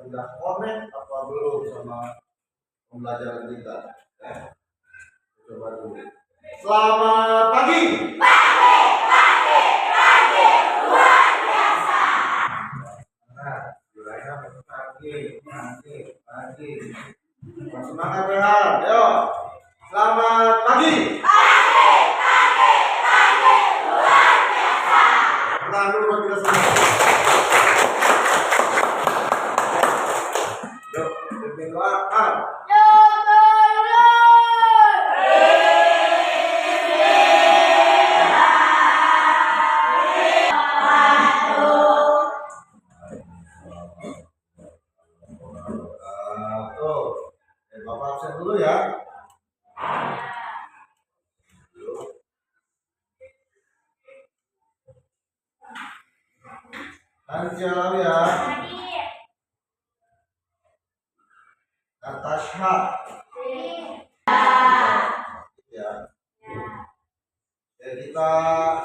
sudah connect apa belum sama pembelajaran kita? Ya. Coba dulu. Selamat pagi. Pagi, luar biasa. Nah, bilangnya pagi. Semangat Rehan, ayo. Selamat pagi. Pagi, luar biasa. Tahan dulu buat kita semua. Yuk, pimpin doa. Bapak absen dulu ya. Anjal ya. Natasha. Ya. Jadi kita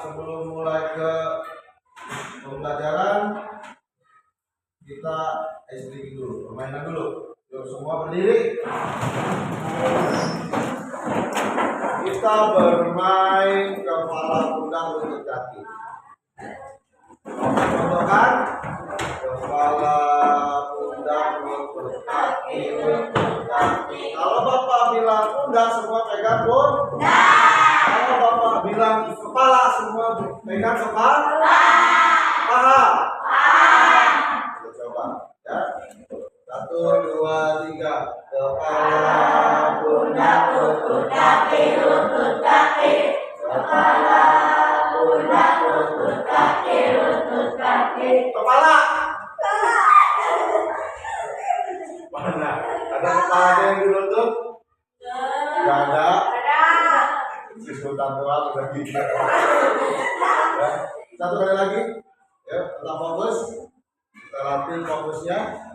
sebelum mulai ke pembelajaran kita SD dulu, permainan dulu. Yuk semua berdiri. Kita bermain kepala pundak lutut kaki. Contohkan kepala pundak lutut kaki. Kalau Bapak bilang pundak semua pegang pundak. Kalau Bapak bilang kepala semua pegang kepala. Paha. Kita coba ya. 1, 2, 3. Kepala pundak lutut kaki. Kepala pundak lutut kaki. Kepala. Mana? Ada kepala yang dilutut? Tidak ada. Si Sultan doang udah gitu. Ya. Satu kali lagi. Ya, tetap fokus. Kita latih fokusnya.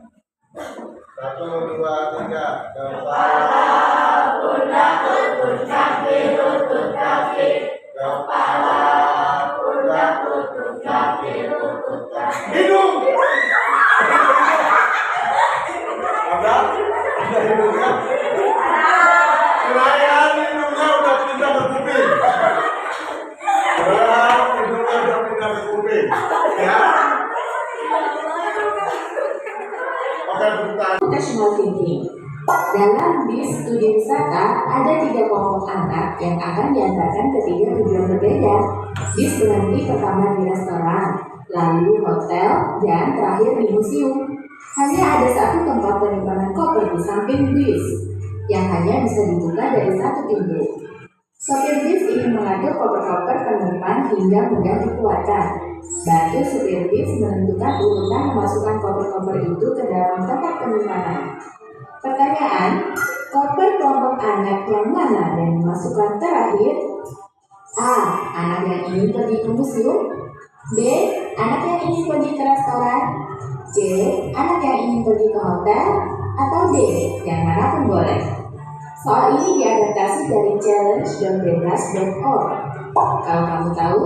1, 2, 3. Kepala pundak lutut kaki. Kepala pundak lutut kaki. Hidung. Ada hidungnya. Kirain hidungnya udah pindah ke kuping. Hidungnya udah pindah ke kuping. Ya. Oke, bukan. Educational thinking. Dalam bis studi wisata ada 3 kelompok anak yang akan diantarkan ke 3 tujuan berbeda. Bis berhenti pertama di restoran, lalu hotel, dan terakhir di museum. Hanya ada 1 tempat penyimpanan koper di samping bis yang hanya bisa dibuka dari 1 pintu. Sopir bis ingin mengatur koper-koper penumpang hingga mudah dikeluarkan. Bantu supir bis menentukan urutan memasukkan koper-koper itu ke dalam tempat penyimpanan. Pertanyaan, koper kelompok anak yang mana yang dimasukkan terakhir? A. Anak yang ingin pergi ke museum. B. Anak yang ingin pergi ke restoran. C. Anak yang ingin pergi ke hotel. Atau D. Yang manapun boleh. Soal ini diadaptasi dari challenge.bebas.org. Kalau kamu tahu,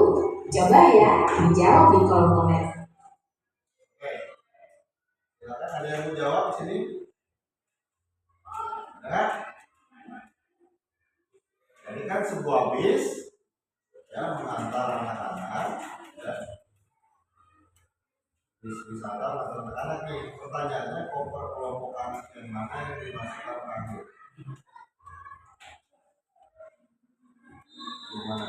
coba ya dijawab di kolom komen. Oke. Silakan ada yang mau jawab di sini? Ada? Ini kan sebuah bis ya mengantar anak-anak ya. Bis wisata mengantar anak-anak nih. Pertanyaannya koper kelompok anak yang mana yang dimasukkan terakhir? Gimana?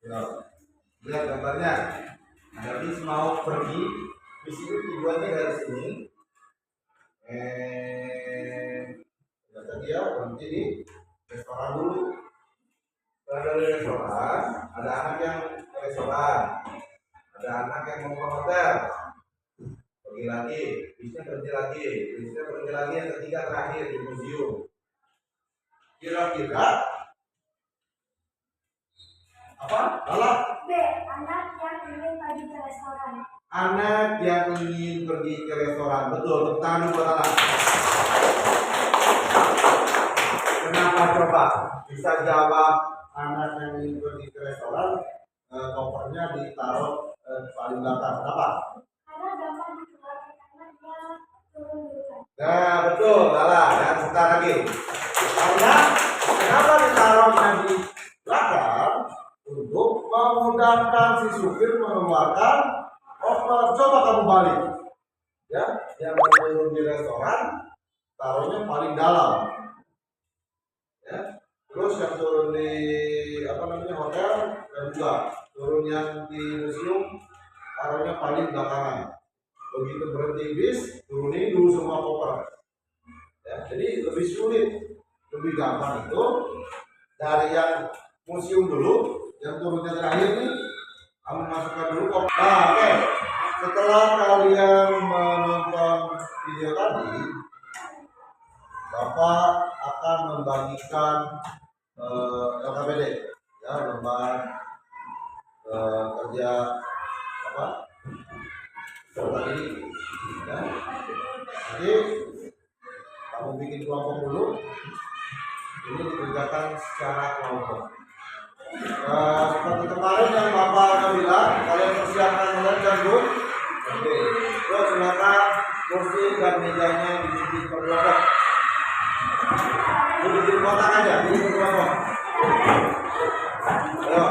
Ya, lihat gambarnya. Ada bis mau pergi, bis itu tujuannya dari sini. Kata dia berhenti di restoran dulu. Setelah dari restoran, ada anak yang ke restoran, ada anak yang mau ke hotel. Pergi lagi, bisnya berhenti lagi, yang ketiga terakhir di museum. Kira-kira apa? Salah. B. Anak yang ingin pergi ke restoran. Anak yang ingin pergi ke restoran. Betul, tepuk tangan buat anak. Kenapa coba? Bisa jawab anak yang ingin pergi ke restoran, kopernya ditaruh paling belakang. Kenapa? Karena gampang dikeluarkan karena dia turun duluan. Nah, betul, Lala. Dan sebentar lagi. Karena kenapa ditaruhnya di belakang? Untuk memudahkan si supir mengeluarkan koper. Coba kamu balik. Ya, yang mau turun di restoran, taruhnya paling dalam. Ya. Terus yang turun di hotel dan juga turun yang di museum taruhnya paling belakangan. Begitu berhenti bis, turunin dulu semua koper. Ya, jadi lebih sulit, lebih gampang itu dari yang museum dulu, yang turunnya terakhir nih, kamu masukkan dulu koper. Nah, oke. Setelah kalian menonton video tadi, Bapak akan membagikan LKPD, ya, lembar kerja apa? Tadi, ya. Jadi kamu bikin kelompok dulu. Ini dikerjakan secara kelompok. Seperti kemarin yang Bapak akan bilang, kalian persiapkan mulai dan duduk. Oke. Terus silakan kursi dan mejanya dibikin kelompok. Bikin kotak aja, bikin kelompok. Ayo.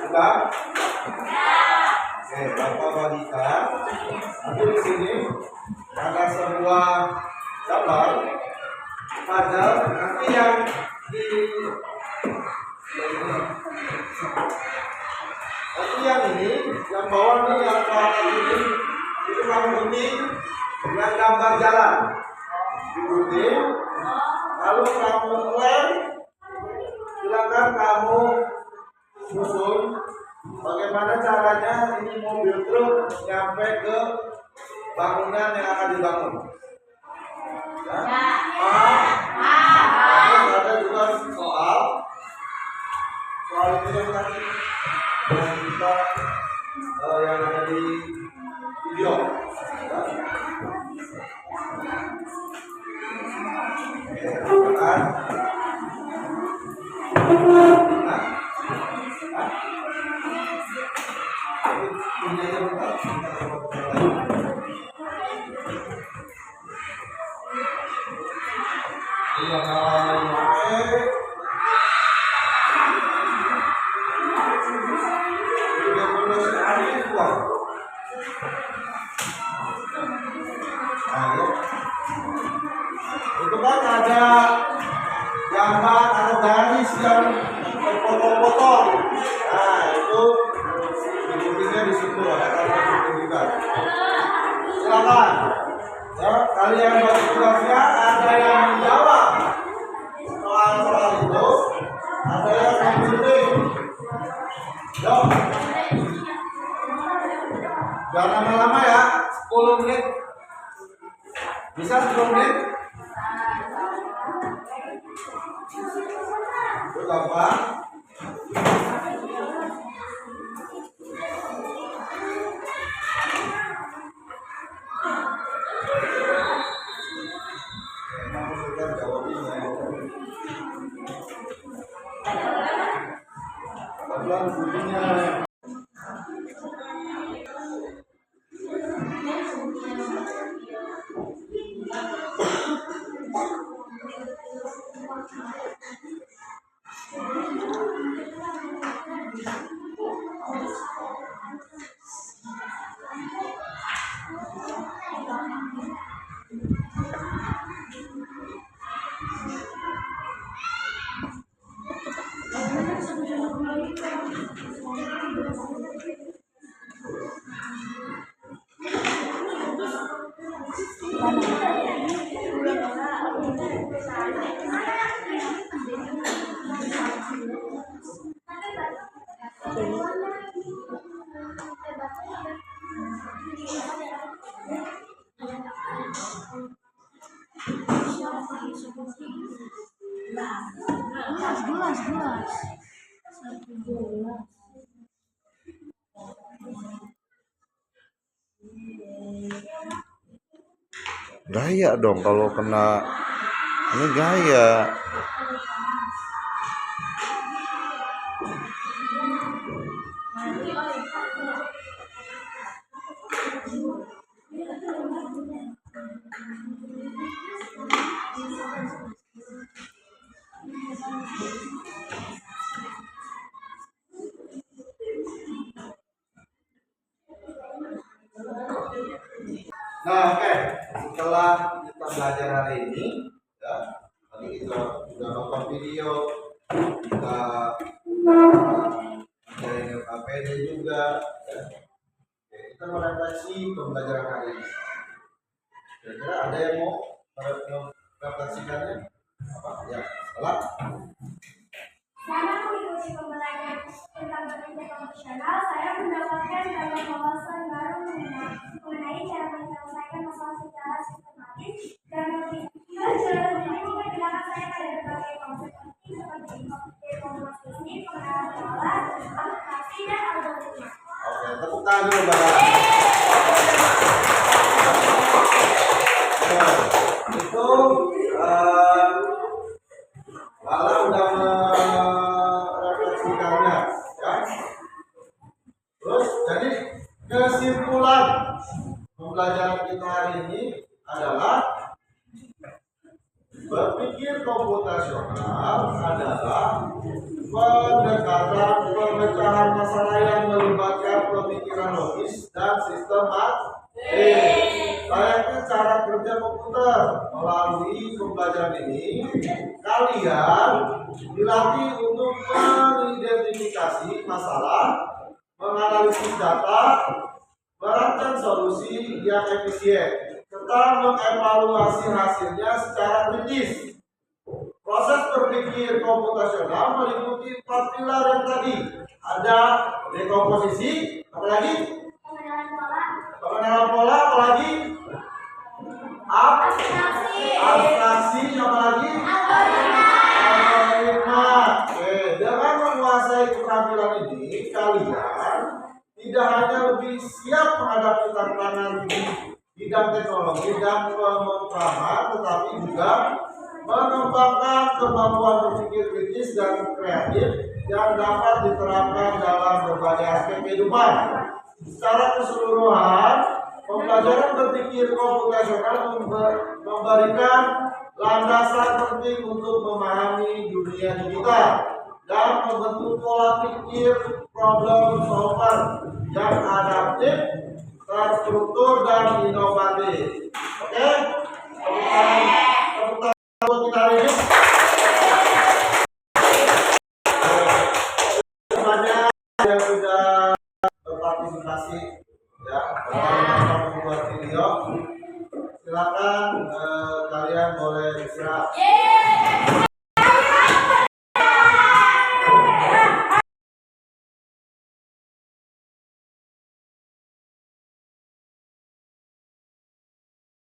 Sudah? Oke, Bapak bagikan. Nanti di sini ada sebuah gambar puzzle. Nanti yang ini, yang bawah nih, yang bawah ini, itu kamu gunting dengan gambar jalan. Digunting, lalu kamu lem. Silakan kamu susun bagaimana caranya ini mobil truk nyampe ke bangunan yang akan dibangun. Ya? Terus ada juga soal itu yang tadi yang kita yang ada di video. Ya? Silakan. Itu kan ada gambar atau garis yang terpotong-potong. Nah, itu diguntingnya di situ, ada kalimat gunting juga. Silakan. Ya, kalian bagi tugasnya, ada yang menjawab soal-soal itu, ada yang menggunting. Yuk. Jangan lama-lama ya, 10 menit. Bisa 10 menit? Itu gampang. Kamu sudah jawabnya. Pelan bunyinya. Gelas. Satu gelas. Gaya dong kalau kena ini gaya. Nah, oke. Setelah kita belajar hari ini, ya, tadi kita sudah nonton video, kita dari KPD juga, ya. Oke, kita merefleksi pembelajaran hari ini. Kira-kira ada yang mau merefleksikannya? Apa? Ya, setelah Selama mengikuti pembelajaran tentang bekerja profesional, saya mendapatkan banyak wawasan baru mengenai cara menyelesaikan masalah secara sistematis dan lebih. Pelajaran ini memperkenalkan saya pada berbagai konsep penting seperti dekomposisi, pengenalan pola, aplikasi, dan algoritma. oke, tepuk tangan dulu, Mbak. Nah, itu Lala udah merefleksikannya, ya. Terus, jadi kesimpulan pembelajaran kita hari ini adalah berpikir komputasional adalah pendekatan pemecahan masalah yang melibatkan pemikiran logis dan sistematis. Layaknya cara kerja komputer. Melalui pembelajaran ini, kalian dilatih untuk mengidentifikasi masalah, menganalisis data, merancang solusi yang efisien, serta mengevaluasi hasilnya secara kritis. Proses berpikir komputasional meliputi 4 pilar yang tadi. Ada dekomposisi, apalagi? Pengenalan pola, apalagi? Abstraksi, apalagi? Algoritma. Oke, dengan menguasai keterampilan ini, kalian tidak hanya lebih siap menghadapi tantangan di bidang teknologi dan pemrograman, tetapi juga mengembangkan kemampuan berpikir kritis dan kreatif yang dapat diterapkan dalam berbagai aspek kehidupan. Secara keseluruhan, pembelajaran berpikir komputasional memberikan landasan penting untuk memahami dunia digital dan membentuk pola pikir problem solver yang adaptif, terstruktur, dan inovatif. Oke? Tepuk tangan buat kita hari ini. Semuanya yang sudah berpartisipasi, ya, dalam membuat video, silakan kalian boleh istirahat.